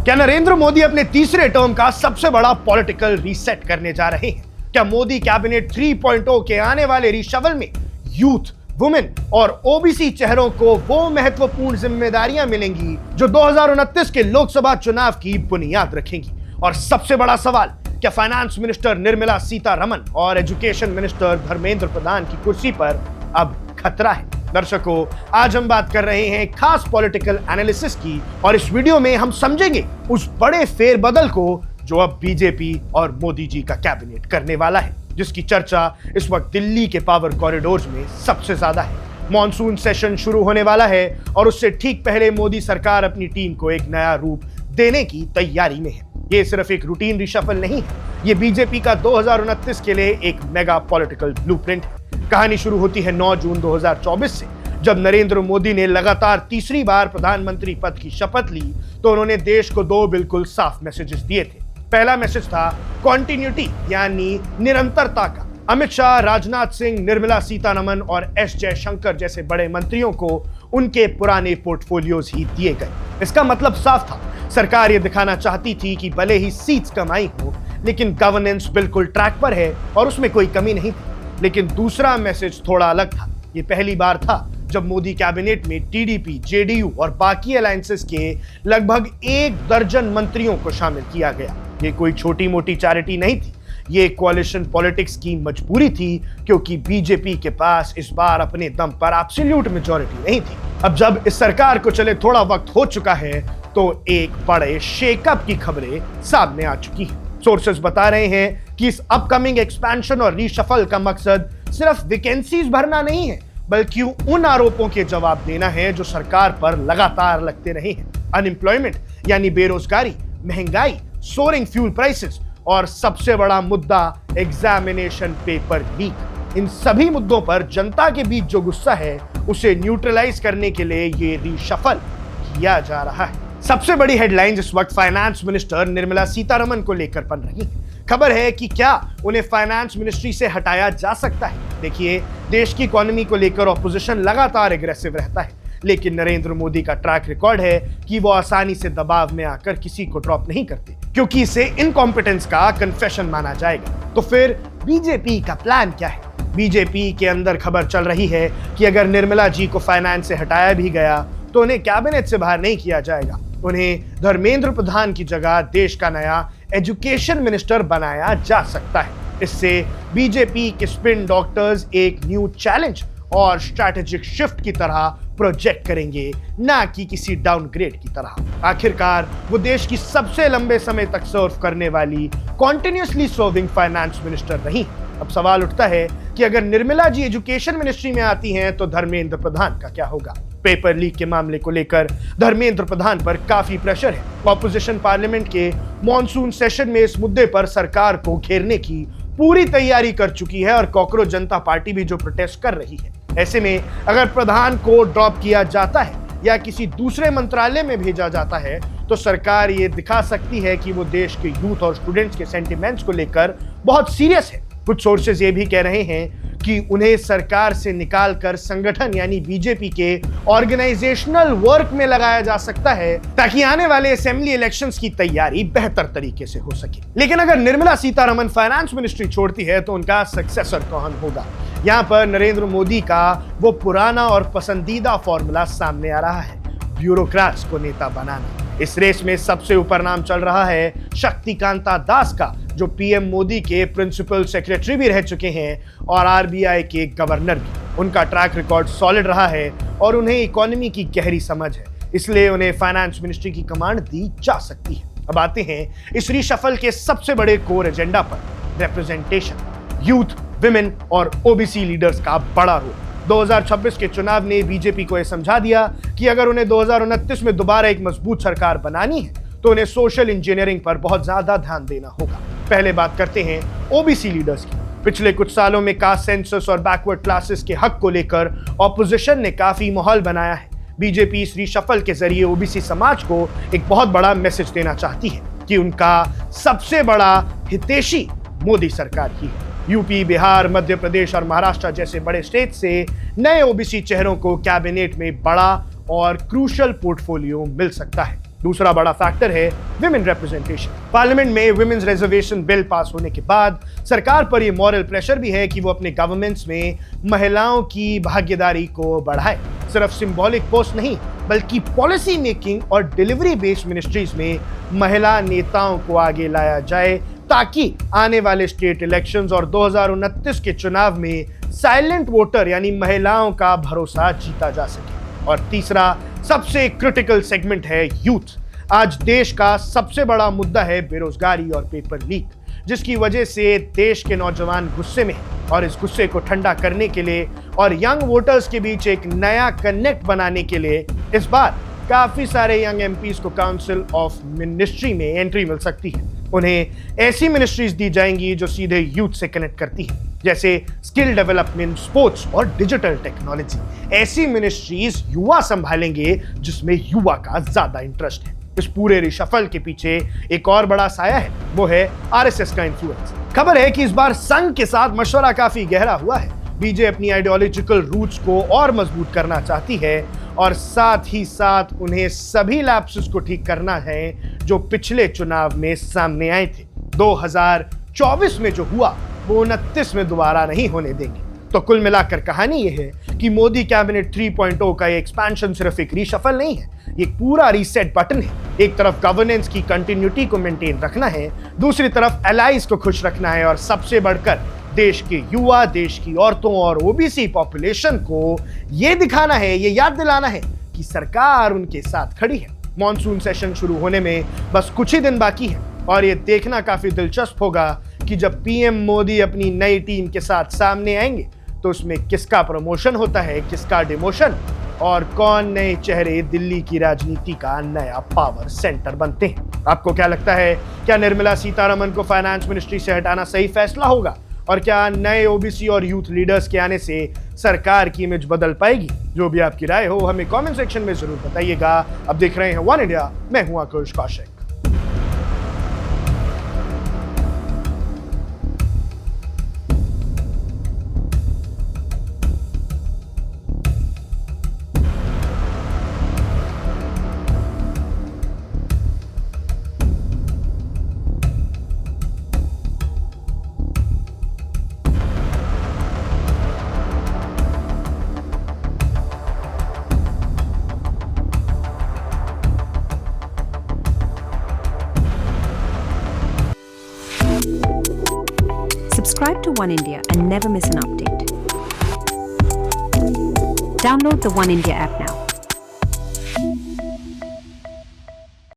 क्या नरेंद्र मोदी अपने तीसरे टर्म का सबसे बड़ा पॉलिटिकल रीसेट करने जा रहे हैं? क्या मोदी कैबिनेट 3.0 के आने वाले रिशफल में यूथ, वुमेन और ओबीसी चेहरों को वो महत्वपूर्ण जिम्मेदारियां मिलेंगी जो 2029 के लोकसभा चुनाव की बुनियाद रखेंगी? और सबसे बड़ा सवाल, क्या फाइनेंस मिनिस्टर निर्मला सीतारमण और एजुकेशन मिनिस्टर धर्मेंद्र प्रधान की कुर्सी पर अब खतरा है? दर्शकों, आज हम बात कर रहे हैं खास पॉलिटिकल एनालिसिस की और इस वीडियो में हम समझेंगे उस बड़े फेरबदल को जो अब बीजेपी और मोदी जी का कैबिनेट करने वाला है, जिसकी चर्चा इस वक्त दिल्ली के पावर कॉरिडोर्स में सबसे ज्यादा है। मॉनसून सेशन शुरू होने वाला है और उससे ठीक पहले मोदी सरकार अपनी टीम को एक नया रूप देने की तैयारी में है। ये सिर्फ एक रूटीन रिशफल नहीं है, ये बीजेपी का 2029 के लिए एक मेगा पॉलिटिकल ब्लूप्रिंट है। कहानी शुरू होती है 9 जून 2024 से, जब नरेंद्र मोदी ने लगातार तीसरी बार प्रधानमंत्री पद की शपथ ली तो उन्होंने देश को दो बिल्कुल साफ मैसेजेस दिए थे। पहला मैसेज था कॉन्टिन्यूटी यानी निरंतरता का। अमित शाह, राजनाथ सिंह, निर्मला सीतारमण और एस जयशंकर जैसे बड़े मंत्रियों को उनके पुराने पोर्टफोलियोज ही दिए गए। इसका मतलब साफ था, सरकार यह दिखाना चाहती थी कि भले ही सीट्स कम आई हो लेकिन गवर्नेंस बिल्कुल ट्रैक पर है और उसमें कोई कमी नहीं थी। लेकिन दूसरा मैसेज थोड़ा अलग था। ये पहली बार था जब मोदी कैबिनेट में टीडीपी, जेडीयू और बाकी अलायंसेस के लगभग 1 दर्जन मंत्रियों को शामिल किया गया। ये कोई छोटी मोटी चैरिटी नहीं थी, ये कोalition पॉलिटिक्स की मजबूरी थी, क्योंकि बीजेपी के पास इस बार अपने दम पर एब्सोल्यूट मेजॉरिटी नहीं थी। अब जब इस सरकार को चले थोड़ा वक्त हो चुका है तो एक बड़े शेकअप की खबरें सामने आ चुकी हैं। सोर्सेस बता रहे हैं कि इस अपकमिंग एक्सपेंशन और रीशफल का मकसद सिर्फ वैकेंसीज भरना नहीं है, बल्कि उन आरोपों के जवाब देना है जो सरकार पर लगातार लगते रहे हैं। अनएम्प्लॉयमेंट यानी बेरोजगारी, महंगाई, सोरिंग फ्यूल प्राइसेस और सबसे बड़ा मुद्दा एग्जामिनेशन पेपर लीक। इन सभी मुद्दों पर जनता के बीच जो गुस्सा है उसे न्यूट्रलाइज करने के लिए ये रीशफल किया जा रहा है। सबसे बड़ी हेडलाइंस इस वक्त फाइनेंस मिनिस्टर निर्मला सीतारमण को लेकर बन रही है। खबर है कि क्या उन्हें फाइनेंस मिनिस्ट्री से हटाया जा सकता है। देखिए, देश की इकोनॉमी को लेकर ऑपोजिशन लगातार एग्रेसिव रहता है, लेकिन नरेंद्र मोदी का ट्रैक रिकॉर्ड है कि वो आसानी से दबाव में आकर किसी को ड्रॉप नहीं करते, क्योंकि इसे इनकॉम्पिटेंस का कन्फेशन माना जाएगा। तो फिर बीजेपी का प्लान क्या है? बीजेपी के अंदर खबर चल रही है कि अगर निर्मला जी को फाइनेंस से हटाया भी गया तो उन्हें कैबिनेट से बाहर नहीं किया जाएगा। उन्हें धर्मेंद्र प्रधान की जगह देश का नया एजुकेशन मिनिस्टर बनाया जा सकता है। इससे बीजेपी के स्पिन डॉक्टर्स एक न्यू चैलेंज और स्ट्रैटेजिक शिफ्ट की तरह प्रोजेक्ट करेंगे, ना कि किसी डाउनग्रेड की तरह। आखिरकार वो देश की सबसे लंबे समय तक सर्व करने वाली कॉन्टिन्यूसली सर्विंग फाइनेंस मिनिस्टर रही। अब सवाल उठता है कि अगर निर्मला जी एजुकेशन मिनिस्ट्री में आती हैं तो धर्मेंद्र प्रधान का क्या होगा? पेपर लीक के मामले को लेकर धर्मेंद्र प्रधान पर काफी प्रेशर है। ऑपोजिशन पार्लियामेंट के मॉनसून सेशन में इस मुद्दे पर सरकार को घेरने की पूरी तैयारी कर चुकी है और कॉकरोच जनता पार्टी भी जो प्रोटेस्ट कर रही है। ऐसे में अगर प्रधान को ड्रॉप किया जाता है या किसी दूसरे मंत्रालय में भेजा जाता है तो सरकार ये दिखा सकती है कि वो देश के यूथ और स्टूडेंट्स के सेंटिमेंट्स को लेकर बहुत सीरियस है। कुछ सोर्सेज ये भी कह रहे हैं कि उन्हें सरकार से निकालकर संगठन यानी बीजेपी के ऑर्गेनाइजेशनल वर्क में लगाया जा सकता है, ताकि आने वाले असेंबली इलेक्शंस की तैयारी बेहतर तरीके से हो सके। लेकिन अगर निर्मला सीतारमण फाइनेंस मिनिस्ट्री छोड़ती है तो उनका सक्सेसर कौन होगा? यहाँ पर नरेंद्र मोदी का वो पुराना और पसंदीदा फॉर्मूला सामने आ रहा है, ब्यूरोक्रेट्स को नेता बनाना। इस रेस में सबसे ऊपर नाम चल रहा है शक्तिकांता दास का, जो पीएम मोदी के प्रिंसिपल सेक्रेटरी भी रह चुके हैं और आरबीआई के गवर्नर भी। उनका ट्रैक रिकॉर्ड सॉलिड रहा है और उन्हें इकोनॉमी की गहरी समझ है, इसलिए उन्हें फाइनेंस मिनिस्ट्री की कमांड दी जा सकती है। अब आते हैं इस रीशफल के सबसे बड़े कोर एजेंडा पर, रिप्रेजेंटेशन। यूथ, विमेन और ओबीसी लीडर्स का बड़ा रोल। 2026 के चुनाव ने बीजेपी को यह समझा दिया कि अगर उन्हें 2029 में दोबारा एक मजबूत सरकार बनानी है तो उन्हें सोशल इंजीनियरिंग पर बहुत ज्यादा ध्यान देना होगा। पहले बात करते हैं ओबीसी लीडर्स की। पिछले कुछ सालों में कास्ट सेंसस और बैकवर्ड क्लासेस के हक को लेकर ऑपोजिशन ने काफी माहौल बनाया है। बीजेपी इस रीशफल के जरिए ओबीसी समाज को एक बहुत बड़ा मैसेज देना चाहती है कि उनका सबसे बड़ा हितैषी मोदी सरकार ही है। यूपी, बिहार, मध्य प्रदेश और महाराष्ट्र जैसे बड़े स्टेट से नए ओबीसी चेहरों को कैबिनेट में बड़ा और क्रूशल पोर्टफोलियो मिल सकता है। दूसरा बड़ा फैक्टर है विमेन रिप्रेजेंटेशन। पार्लियामेंट में विमेन्स रिजर्वेशन बिल पास होने के बाद सरकार पर यह मॉरल प्रेशर भी है कि वो अपने गवर्नमेंट्स में महिलाओं की भागीदारी को बढ़ाए। सिर्फ सिंबॉलिक पोस्ट नहीं, बल्कि पॉलिसी मेकिंग और डिलीवरी बेस्ड मिनिस्ट्रीज में महिला नेताओं को आगे लाया जाए, ताकि आने वाले स्टेट इलेक्शंस और 2029 के चुनाव में साइलेंट वोटर यानी महिलाओं का भरोसा जीता जा सके। और तीसरा सबसे क्रिटिकल सेगमेंट है यूथ। आज देश का सबसे बड़ा मुद्दा है बेरोजगारी और पेपर लीक, जिसकी वजह से देश के नौजवान गुस्से में हैं। और इस गुस्से को ठंडा करने के लिए और यंग वोटर्स के बीच एक नया कनेक्ट बनाने के लिए इस बार काफी सारे यंग एमपीज को काउंसिल ऑफ मिनिस्ट्री में एंट्री मिल सकती है। उन्हें ऐसी मिनिस्ट्रीज दी जाएंगी जो सीधे यूथ से कनेक्ट करती है, जैसे स्किल डेवलपमेंट, स्पोर्ट्स और डिजिटल टेक्नोलॉजी। ऐसी मिनिस्ट्रीज युवा संभालेंगे जिसमें युवा का ज्यादा इंटरेस्ट है। इस पूरे रिशफल के पीछे एक और बड़ा साया है, वो है आरएसएस का इन्फ्लुएंस। खबर है कि इस बार संघ के साथ मशवरा काफी गहरा हुआ है। बीजेपी अपनी आइडियोलॉजिकल रूट्स को और मजबूत करना चाहती है और साथ ही साथ उन्हें सभी लैप्सेस को ठीक करना है जो पिछले चुनाव में सामने आए थे। 2024 में जो हुआ वो 29 में दोबारा नहीं होने देंगे। तो कुल मिलाकर कहानी यह है कि मोदी कैबिनेट 3.0 का ये एक्सपेंशन सिर्फ एक रीशफल नहीं है, ये पूरा रीसेट बटन है। एक तरफ गवर्नेंस की कंटिन्यूटी को मेंटेन रखना है, दूसरी तरफ एलाइज को खुश रखना है और सबसे बढ़कर देश के युवा, देश की औरतों और ओबीसी पॉपुलेशन को यह दिखाना है, ये याद दिलाना है कि सरकार उनके साथ खड़ी है। मॉनसून सेशन शुरू होने में बस कुछ ही दिन बाकी है और ये देखना काफी दिलचस्प होगा कि जब पीएम मोदी अपनी नई टीम के साथ सामने आएंगे तो उसमें किसका प्रमोशन होता है, किसका डिमोशन, और कौन नए चेहरे दिल्ली की राजनीति का नया पावर सेंटर बनते हैं। आपको क्या लगता है, क्या निर्मला सीतारमण को फाइनेंस मिनिस्ट्री से हटाना सही फैसला होगा? और क्या नए ओबीसी और यूथ लीडर्स के आने से सरकार की इमेज बदल पाएगी? जो भी आपकी राय हो हमें कमेंट सेक्शन में जरूर बताइएगा। अब देख रहे हैं वन इंडिया, मैं हूं आकुश Kaushik. Subscribe to One India and never miss an update. Download the One India app now.